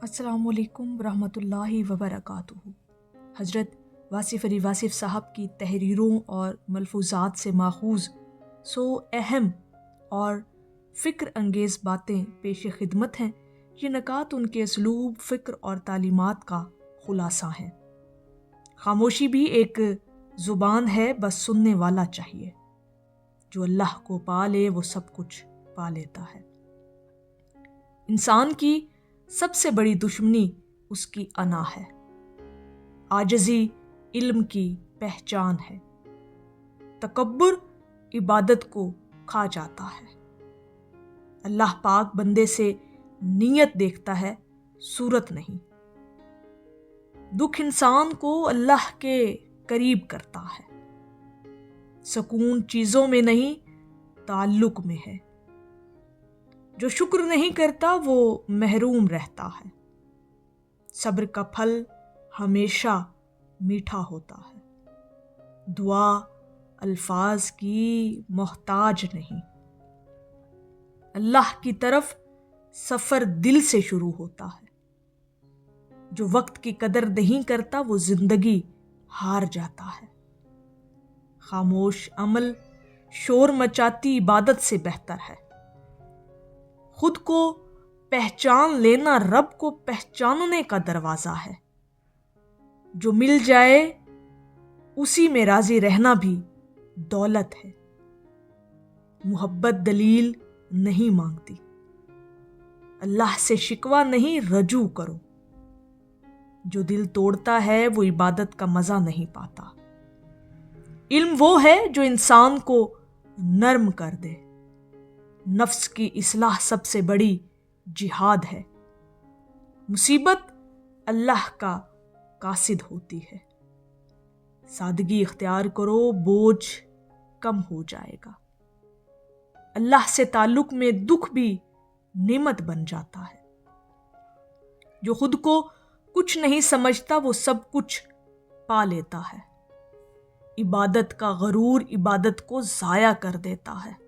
السلام علیکم ورحمۃ اللہ وبرکاتہ۔ حضرت واصف علی واصف صاحب کی تحریروں اور ملفوظات سے ماخوذ سو اہم اور فکر انگیز باتیں پیش خدمت ہیں۔ یہ نکات ان کے اسلوب، فکر اور تعلیمات کا خلاصہ ہیں۔ خاموشی بھی ایک زبان ہے، بس سننے والا چاہیے۔ جو اللہ کو پا لے وہ سب کچھ پا لیتا ہے۔ انسان کی سب سے بڑی دشمنی اس کی انا ہے۔ عاجزی علم کی پہچان ہے۔ تکبر عبادت کو کھا جاتا ہے۔ اللہ پاک بندے سے نیت دیکھتا ہے، صورت نہیں۔ دکھ انسان کو اللہ کے قریب کرتا ہے۔ سکون چیزوں میں نہیں، تعلق میں ہے۔ جو شکر نہیں کرتا وہ محروم رہتا ہے۔ صبر کا پھل ہمیشہ میٹھا ہوتا ہے۔ دعا الفاظ کی محتاج نہیں۔ اللہ کی طرف سفر دل سے شروع ہوتا ہے۔ جو وقت کی قدر نہیں کرتا وہ زندگی ہار جاتا ہے۔ خاموش عمل شور مچاتی عبادت سے بہتر ہے۔ خود کو پہچان لینا رب کو پہچاننے کا دروازہ ہے۔ جو مل جائے اسی میں راضی رہنا بھی دولت ہے۔ محبت دلیل نہیں مانگتی۔ اللہ سے شکوہ نہیں، رجوع کرو۔ جو دل توڑتا ہے وہ عبادت کا مزہ نہیں پاتا۔ علم وہ ہے جو انسان کو نرم کر دے۔ نفس کی اصلاح سب سے بڑی جہاد ہے۔ مصیبت اللہ کا قاصد ہوتی ہے۔ سادگی اختیار کرو، بوجھ کم ہو جائے گا۔ اللہ سے تعلق میں دکھ بھی نعمت بن جاتا ہے۔ جو خود کو کچھ نہیں سمجھتا وہ سب کچھ پا لیتا ہے۔ عبادت کا غرور عبادت کو ضائع کر دیتا ہے۔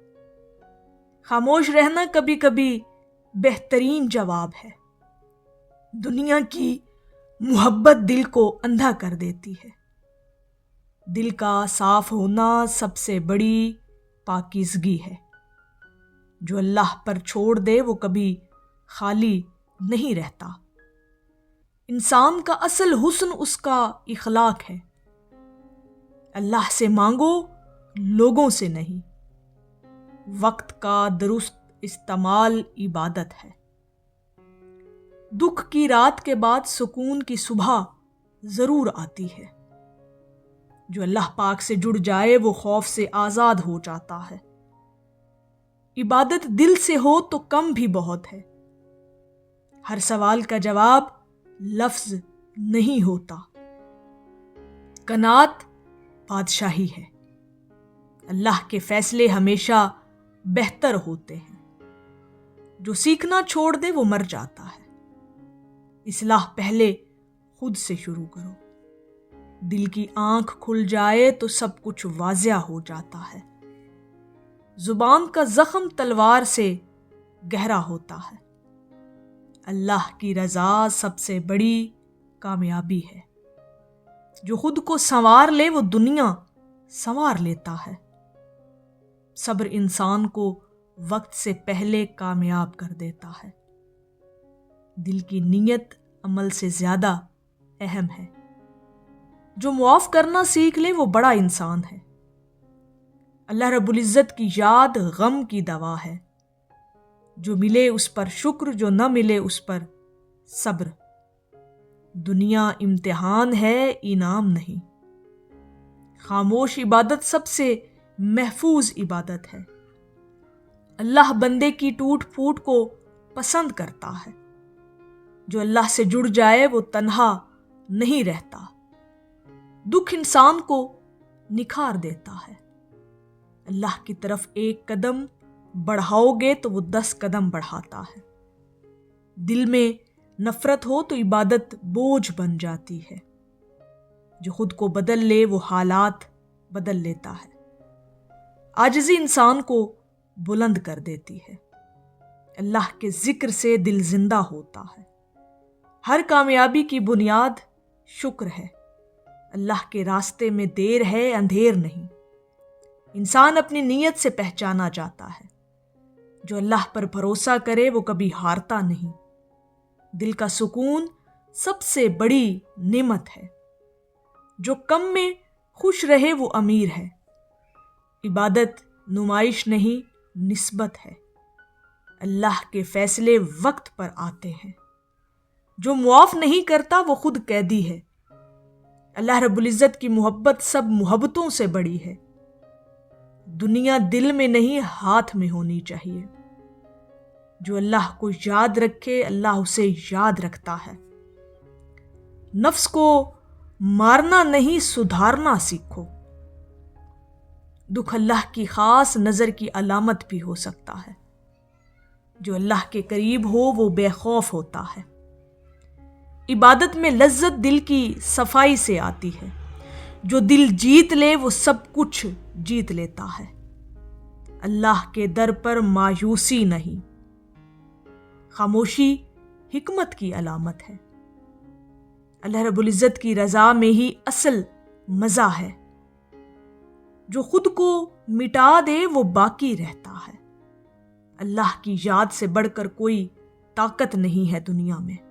خاموش رہنا کبھی کبھی بہترین جواب ہے۔ دنیا کی محبت دل کو اندھا کر دیتی ہے۔ دل کا صاف ہونا سب سے بڑی پاکیزگی ہے۔ جو اللہ پر چھوڑ دے وہ کبھی خالی نہیں رہتا۔ انسان کا اصل حسن اس کا اخلاق ہے۔ اللہ سے مانگو، لوگوں سے نہیں۔ وقت کا درست استعمال عبادت ہے۔ دکھ کی رات کے بعد سکون کی صبح ضرور آتی ہے۔ جو اللہ پاک سے جڑ جائے وہ خوف سے آزاد ہو جاتا ہے۔ عبادت دل سے ہو تو کم بھی بہت ہے۔ ہر سوال کا جواب لفظ نہیں ہوتا۔ قناعت بادشاہی ہے۔ اللہ کے فیصلے ہمیشہ بہتر ہوتے ہیں۔ جو سیکھنا چھوڑ دے وہ مر جاتا ہے۔ اصلاح پہلے خود سے شروع کرو۔ دل کی آنکھ کھل جائے تو سب کچھ واضح ہو جاتا ہے۔ زبان کا زخم تلوار سے گہرا ہوتا ہے۔ اللہ کی رضا سب سے بڑی کامیابی ہے۔ جو خود کو سنوار لے وہ دنیا سنوار لیتا ہے۔ صبر انسان کو وقت سے پہلے کامیاب کر دیتا ہے۔ دل کی نیت عمل سے زیادہ اہم ہے۔ جو معاف کرنا سیکھ لے وہ بڑا انسان ہے۔ اللہ رب العزت کی یاد غم کی دوا ہے۔ جو ملے اس پر شکر، جو نہ ملے اس پر صبر۔ دنیا امتحان ہے، انعام نہیں۔ خاموش عبادت سب سے محفوظ عبادت ہے۔ اللہ بندے کی ٹوٹ پھوٹ کو پسند کرتا ہے۔ جو اللہ سے جڑ جائے وہ تنہا نہیں رہتا۔ دکھ انسان کو نکھار دیتا ہے۔ اللہ کی طرف ایک قدم بڑھاؤ گے تو وہ 10 قدم بڑھاتا ہے۔ دل میں نفرت ہو تو عبادت بوجھ بن جاتی ہے۔ جو خود کو بدل لے وہ حالات بدل لیتا ہے۔ عاجزی انسان کو بلند کر دیتی ہے۔ اللہ کے ذکر سے دل زندہ ہوتا ہے۔ ہر کامیابی کی بنیاد شکر ہے۔ اللہ کے راستے میں دیر ہے، اندھیر نہیں۔ انسان اپنی نیت سے پہچانا جاتا ہے۔ جو اللہ پر بھروسہ کرے وہ کبھی ہارتا نہیں۔ دل کا سکون سب سے بڑی نعمت ہے۔ جو کم میں خوش رہے وہ امیر ہے۔ عبادت نمائش نہیں، نسبت ہے۔ اللہ کے فیصلے وقت پر آتے ہیں۔ جو معاف نہیں کرتا وہ خود قیدی ہے۔ اللہ رب العزت کی محبت سب محبتوں سے بڑی ہے۔ دنیا دل میں نہیں، ہاتھ میں ہونی چاہیے۔ جو اللہ کو یاد رکھے اللہ اسے یاد رکھتا ہے۔ نفس کو مارنا نہیں، سدھارنا سیکھو۔ دکھ اللہ کی خاص نظر کی علامت بھی ہو سکتا ہے۔ جو اللہ کے قریب ہو وہ بے خوف ہوتا ہے۔ عبادت میں لذت دل کی صفائی سے آتی ہے۔ جو دل جیت لے وہ سب کچھ جیت لیتا ہے۔ اللہ کے در پر مایوسی نہیں۔ خاموشی حکمت کی علامت ہے۔ اللہ رب العزت کی رضا میں ہی اصل مزہ ہے۔ جو خود کو مٹا دے وہ باقی رہتا ہے۔ اللہ کی یاد سے بڑھ کر کوئی طاقت نہیں ہے دنیا میں۔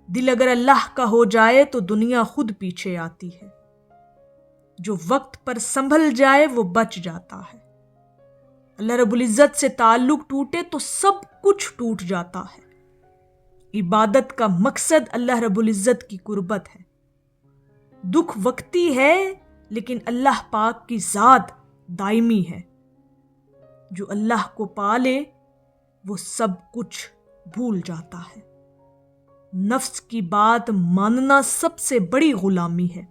دل اگر اللہ کا ہو جائے تو دنیا خود پیچھے آتی ہے۔ جو وقت پر سنبھل جائے وہ بچ جاتا ہے۔ اللہ رب العزت سے تعلق ٹوٹے تو سب کچھ ٹوٹ جاتا ہے۔ عبادت کا مقصد اللہ رب العزت کی قربت ہے۔ دکھ وقتی ہے لیکن اللہ پاک کی ذات دائمی ہے۔ جو اللہ کو پالے وہ سب کچھ بھول جاتا ہے۔ نفس کی بات ماننا سب سے بڑی غلامی ہے۔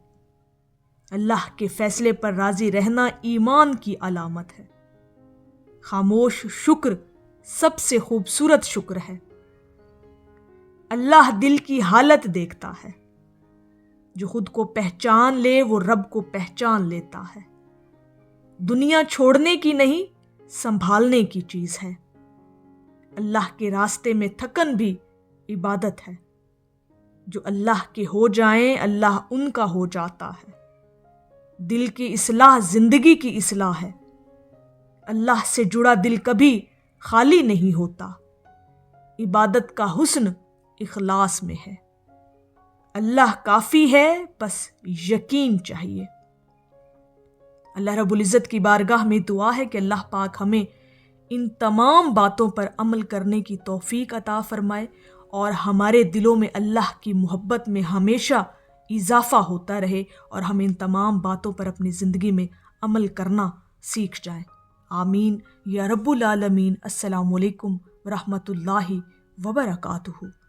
اللہ کے فیصلے پر راضی رہنا ایمان کی علامت ہے۔ خاموش شکر سب سے خوبصورت شکر ہے۔ اللہ دل کی حالت دیکھتا ہے۔ جو خود کو پہچان لے وہ رب کو پہچان لیتا ہے۔ دنیا چھوڑنے کی نہیں، سنبھالنے کی چیز ہے۔ اللہ کے راستے میں تھکن بھی عبادت ہے۔ جو اللہ کے ہو جائیں اللہ ان کا ہو جاتا ہے۔ دل کی اصلاح زندگی کی اصلاح ہے۔ اللہ سے جڑا دل کبھی خالی نہیں ہوتا۔ عبادت کا حسن اخلاص میں ہے۔ اللہ کافی ہے، بس یقین چاہیے۔ اللہ رب العزت کی بارگاہ میں دعا ہے کہ اللہ پاک ہمیں ان تمام باتوں پر عمل کرنے کی توفیق عطا فرمائے اور ہمارے دلوں میں اللہ کی محبت میں ہمیشہ اضافہ ہوتا رہے اور ہم ان تمام باتوں پر اپنی زندگی میں عمل کرنا سیکھ جائیں۔ آمین یا رب العالمین۔ السلام علیکم ورحمۃ اللہ وبرکاتہ۔